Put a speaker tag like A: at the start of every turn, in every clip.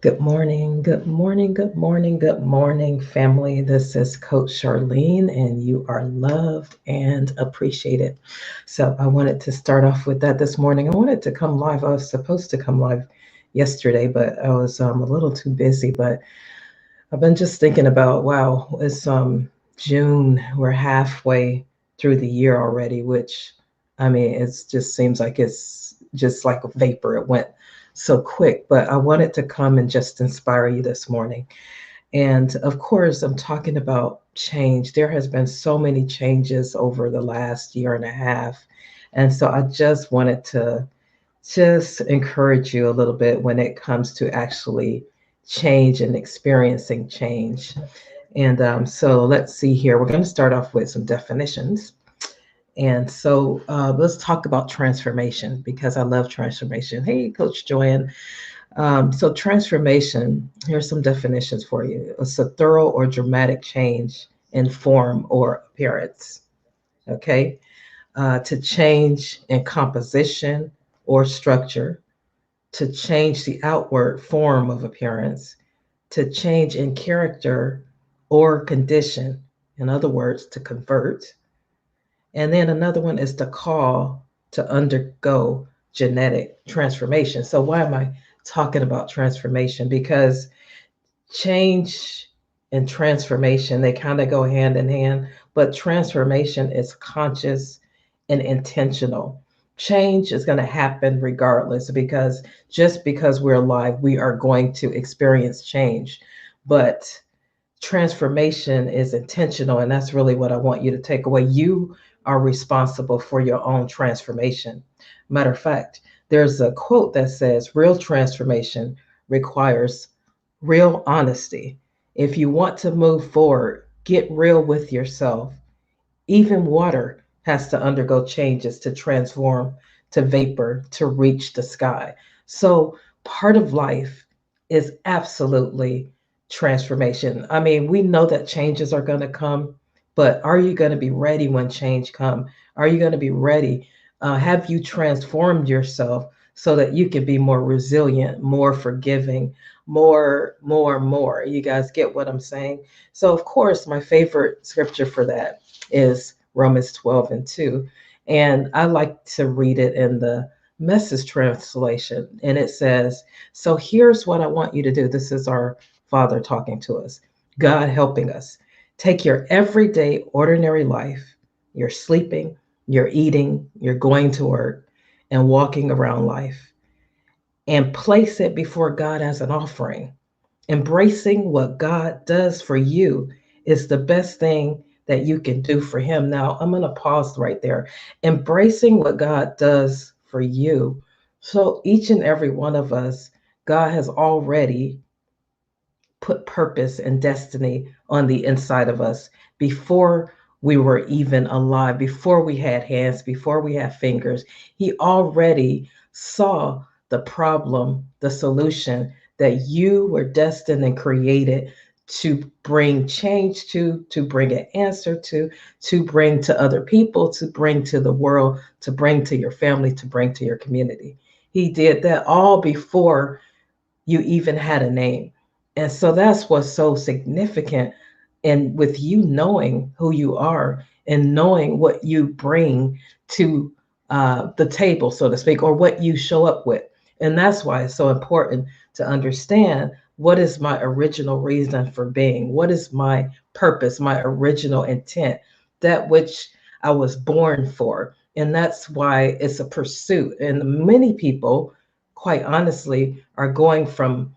A: Good morning, good morning, good morning, good morning, family. This is Coach Charlene, and you are loved and appreciated. So, I wanted to start off with that this morning. I wanted to come live. I was supposed to come live yesterday, but I was a little too busy. But I've been just thinking about wow, it's June. We're halfway through the year already, which I mean, it just seems like it's just like a vapor. It went so quick, but I wanted to come and just inspire you this morning. And of course, I'm talking about change. There has been so many changes over the last year and a half. And so I just wanted to just encourage you a little bit when it comes to actually change and experiencing change. And so let's see here. We're going to start off with some definitions. And so let's talk about transformation because I love transformation. Hey, Coach Joanne. So, transformation, here's some definitions for you. It's a thorough or dramatic change in form or appearance. Okay. To change in composition or structure, to change the outward form of appearance, to change in character or condition. In other words, to convert. And then another one is the call to undergo genetic transformation. So, why am I talking about transformation? Because change and transformation, they kind of go hand in hand, but transformation is conscious and intentional. Change is going to happen regardless because just because we're alive, we are going to experience change. But transformation is intentional, and that's really what I want you to take away. You are responsible for your own transformation. Matter of fact, there's a quote that says real transformation requires real honesty. If you want to move forward, get real with yourself. Even water has to undergo changes to transform to vapor to reach the sky. So, part of life is absolutely transformation. I mean, we know that changes are going to come, but are you going to be ready when change come? Are you going to be ready? Have you transformed yourself so that you can be more resilient, more forgiving, more? You guys get what I'm saying? So, of course, my favorite scripture for that is Romans 12 and 2. And I like to read it in the message translation. And it says, so here's what I want you to do. This is our Father talking to us, God helping us. Take your everyday, ordinary life, you're sleeping, you're eating, you're going to work, and walking around life, and place it before God as an offering. Embracing what God does for you is the best thing that you can do for Him. Now, I'm going to pause right there. Embracing what God does for you. So, each and every one of us, God has already put purpose and destiny on the inside of us before we were even alive, before we had hands, before we had fingers. He already saw the problem, the solution that you were destined and created to bring change to bring an answer to bring to other people, to bring to the world, to bring to your family, to bring to your community. He did that all before you even had a name. And so that's what's so significant. And with you knowing who you are and knowing what you bring to the table, so to speak, or what you show up with. And that's why it's so important to understand what is my original reason for being? What is my purpose, my original intent, that which I was born for? And that's why it's a pursuit. And many people, quite honestly, are going from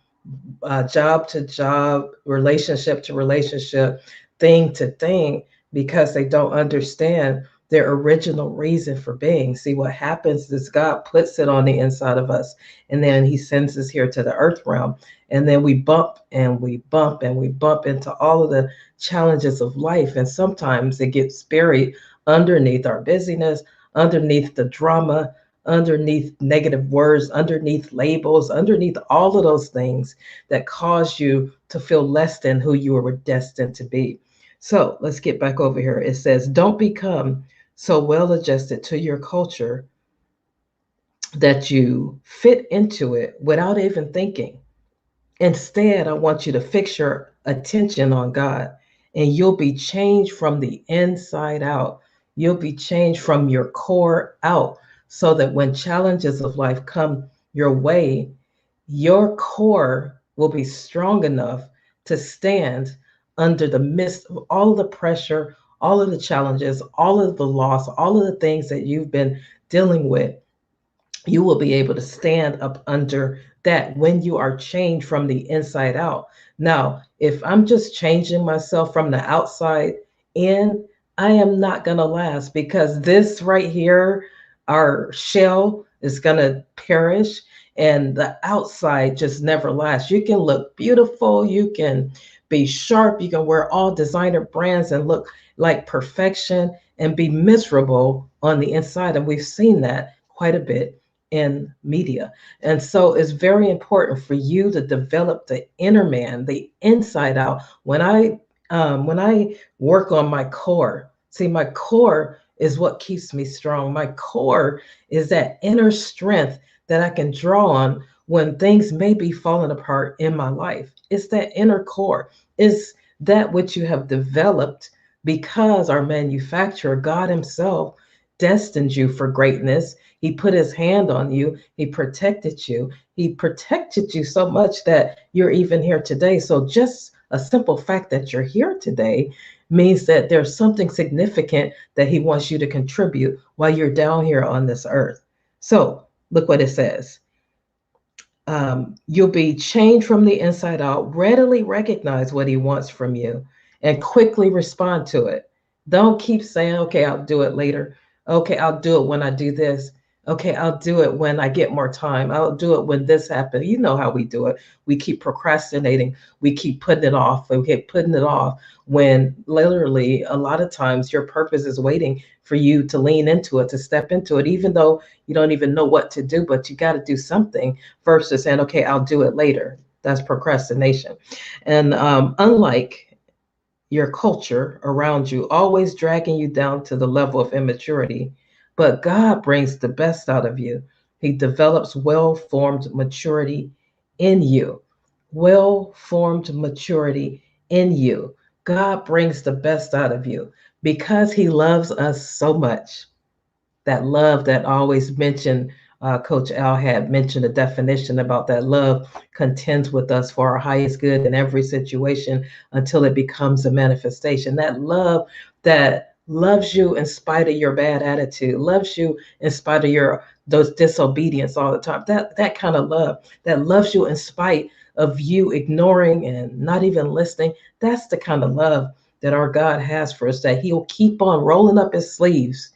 A: job to job, relationship to relationship, thing to thing, because they don't understand their original reason for being. See, what happens is God puts it on the inside of us, and then He sends us here to the earth realm. And then we bump and we bump and we bump into all of the challenges of life. And sometimes it gets buried underneath our busyness, underneath the drama, underneath negative words, underneath labels, underneath all of those things that cause you to feel less than who you were destined to be. So let's get back over here. It says, don't become so well adjusted to your culture that you fit into it without even thinking. Instead, I want you to fix your attention on God, and you'll be changed from the inside out. You'll be changed from your core out, so that when challenges of life come your way, your core will be strong enough to stand under the midst of all of the pressure, all of the challenges, all of the loss, all of the things that you've been dealing with. You will be able to stand up under that when you are changed from the inside out. Now, if I'm just changing myself from the outside in, I am not going to last, because this right here, our shell, is going to perish, and the outside just never lasts. You can look beautiful, you can be sharp, you can wear all designer brands and look like perfection and be miserable on the inside. And we've seen that quite a bit in media. And so it's very important for you to develop the inner man, the inside out. When I work on my core, see, my core is what keeps me strong. My core is that inner strength that I can draw on when things may be falling apart in my life. It's that inner core. It's that which you have developed because our manufacturer, God Himself, destined you for greatness. He put His hand on you. He protected you. He protected you so much that you're even here today. So just a simple fact that you're here today means that there's something significant that He wants you to contribute while you're down here on this earth. So look what it says. You'll be changed from the inside out, readily recognize what He wants from you, and quickly respond to it. Don't keep saying, okay, I'll do it later. Okay, I'll do it when I do this. Okay, I'll do it when I get more time. I'll do it when this happens. You know how we do it. We keep procrastinating. We keep putting it off. We keep putting it off when literally a lot of times your purpose is waiting for you to lean into it, to step into it, even though you don't even know what to do, but you got to do something versus saying, okay, I'll do it later. That's procrastination. And unlike your culture around you, always dragging you down to the level of immaturity. But God brings the best out of you. He develops well formed maturity in you. Well formed maturity in you. God brings the best out of you because He loves us so much. That love that I always mentioned, Coach Al had mentioned a definition about that love contends with us for our highest good in every situation until it becomes a manifestation. That love that loves you in spite of your bad attitude, loves you in spite of your those disobedience all the time. That kind of love that loves you in spite of you ignoring and not even listening. That's the kind of love that our God has for us, that He'll keep on rolling up his sleeves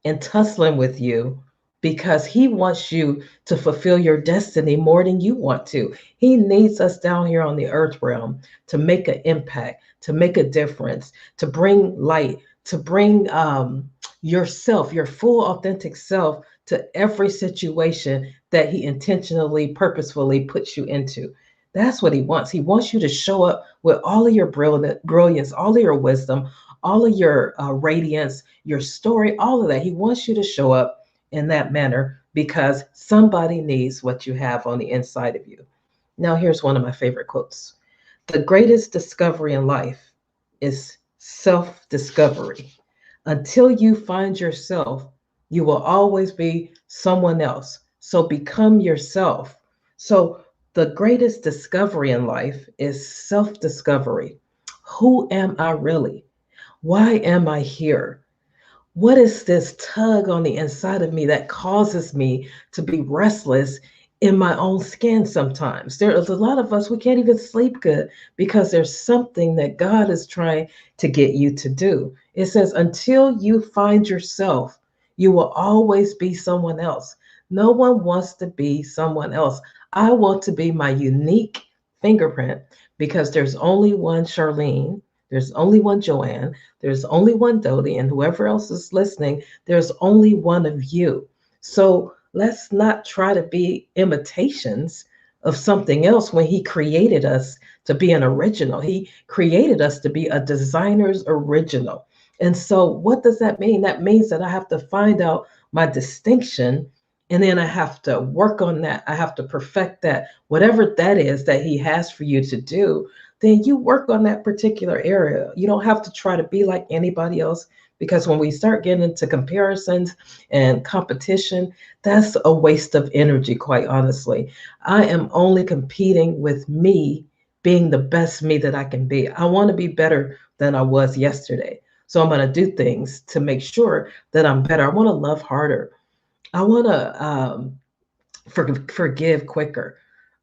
A: and tussling with you because He wants you to fulfill your destiny more than you want to. He needs us down here on the earth realm to make an impact, to make a difference, to bring light, to bring yourself, your full authentic self, to every situation that He intentionally, purposefully puts you into. That's what He wants. He wants you to show up with all of your brilliance, all of your wisdom, all of your radiance, your story, all of that. He wants you to show up in that manner because somebody needs what you have on the inside of you. Now, here's one of my favorite quotes. The greatest discovery in life is self-discovery. Until you find yourself, you will always be someone else. So become yourself. So the greatest discovery in life is self-discovery. Who am I really? Why am I here? What is this tug on the inside of me that causes me to be restless in my own skin sometimes? There's a lot of us, we can't even sleep good because there's something that God is trying to get you to do. It says, until you find yourself, you will always be someone else. No one wants to be someone else. I want to be my unique fingerprint because there's only one Charlene. There's only one Joanne. There's only one Dodie, and whoever else is listening, there's only one of you. So let's not try to be imitations of something else when He created us to be an original. He created us to be a designer's original. And so what does that mean? That means that I have to find out my distinction And then I have to work on that. I have to perfect that. Whatever that is that he has for you to do, then you work on that particular area. You don't have to try to be like anybody else, because when we start getting into comparisons and competition, that's a waste of energy, quite honestly. I am only competing with me being the best me that I can be. I want to be better than I was yesterday. So I'm going to do things to make sure that I'm better. I want to love harder. I want to forgive quicker.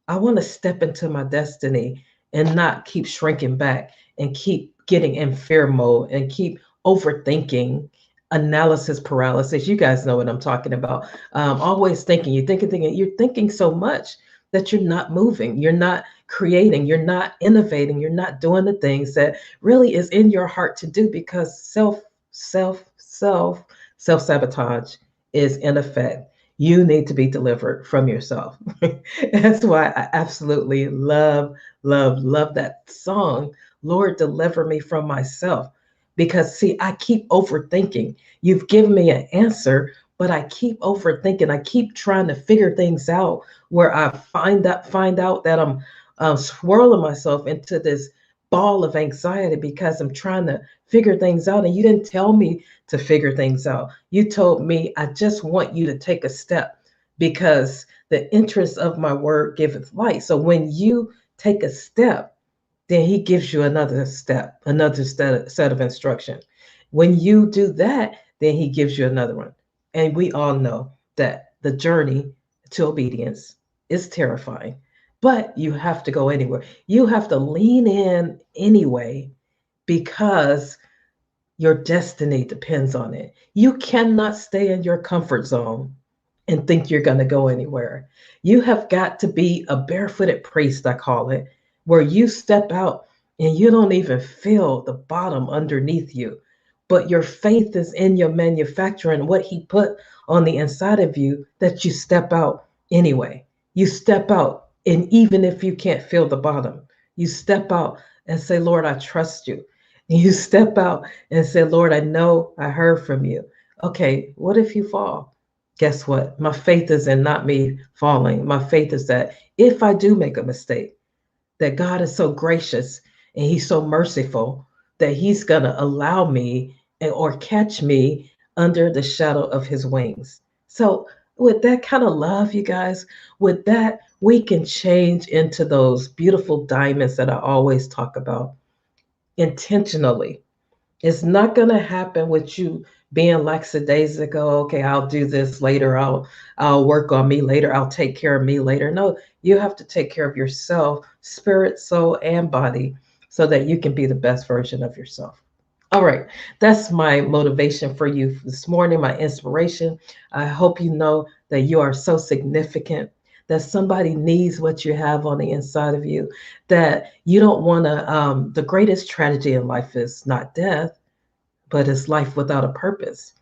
A: I want to step into my destiny and not keep shrinking back and keep getting in fear mode and keep overthinking, analysis paralysis. You guys know what I'm talking about. Always thinking, you're thinking so much that you're not moving, you're not creating, you're not innovating, you're not doing the things that really is in your heart to do, because self sabotage is in effect. You need to be delivered from yourself. That's why I absolutely love that song, Lord, deliver me from myself. Because, see, I keep overthinking. You've given me an answer, but I keep overthinking. I keep trying to figure things out where I find out that I'm swirling myself into this ball of anxiety because I'm trying to figure things out. And you didn't tell me to figure things out. You told me, I just want you to take a step, because the interest of my word giveth light. So when you take a step, then he gives you another step, another set of instruction. When you do that, then he gives you another one. And we all know that the journey to obedience is terrifying, but you have to go anywhere. You have to lean in anyway, because your destiny depends on it. You cannot stay in your comfort zone and think you're going to go anywhere. You have got to be a barefooted priest, I call it, where you step out and you don't even feel the bottom underneath you. But your faith is in your manufacturer and what he put on the inside of you, that you step out anyway. You step out, and even if you can't feel the bottom, you step out and say, Lord, I trust you. And you step out and say, Lord, I know I heard from you. Okay, what if you fall? Guess what? My faith is in not me falling. My faith is that if I do make a mistake, that God is so gracious and he's so merciful that he's going to allow me or catch me under the shadow of his wings. So, with that kind of love, you guys, with that, we can change into those beautiful diamonds that I always talk about intentionally. It's not going to happen with you being lackadaisical. Okay, I'll do this later. I'll work on me later. I'll take care of me later. No, you have to take care of yourself, spirit, soul, and body, so that you can be the best version of yourself. All right, that's my motivation for you this morning, my inspiration. I hope you know that you are so significant, that somebody needs what you have on the inside of you, that you don't want to, the greatest tragedy in life is not death, but it's life without a purpose.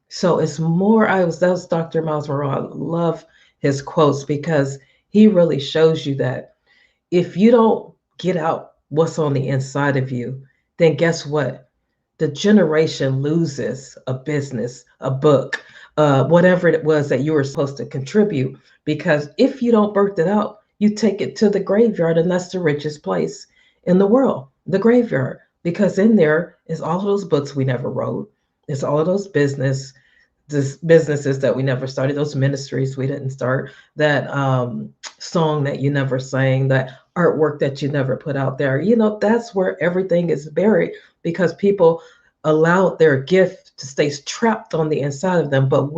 A: So it's more, that was Dr. Miles Monroe. I love his quotes because he really shows you that if you don't get out what's on the inside of you, then guess what? The generation loses a business, a book, whatever it was that you were supposed to contribute. Because if you don't birth it out, you take it to the graveyard, and that's the richest place in the world, the graveyard. Because in there is all of those books we never wrote. It's all of those businesses that we never started, those ministries we didn't start, that song that you never sang, that artwork that you never put out there. That's where everything is buried, because people allow their gift to stay trapped on the inside of them. But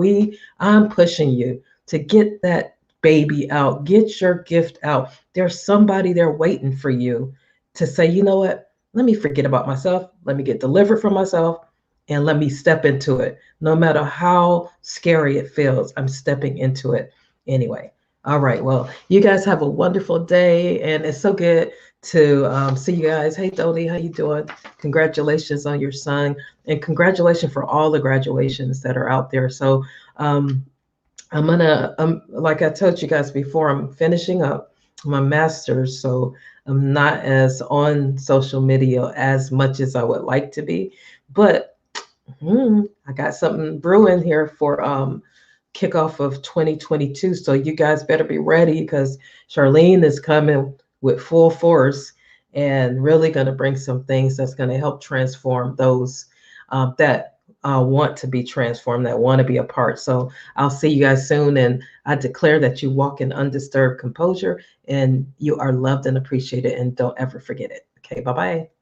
A: I'm pushing you to get that baby out, get your gift out. There's somebody there waiting for you to say, you know what? Let me forget about myself. Let me get delivered from myself, and let me step into it. No matter how scary it feels, I'm stepping into it anyway. All right. Well, you guys have a wonderful day, and it's so good to see you guys. Hey, Dodie, how you doing? Congratulations on your son, and congratulations for all the graduations that are out there. So I'm gonna, like I told you guys before, I'm finishing up my master's, so I'm not as on social media as much as I would like to be, but I got something brewing here for kickoff of 2022. So you guys better be ready because Charlene is coming with full force and really going to bring some things that's going to help transform those that want to be transformed, that want to be a part. So I'll see you guys soon. And I declare that you walk in undisturbed composure and you are loved and appreciated. And don't ever forget it. Okay, bye-bye.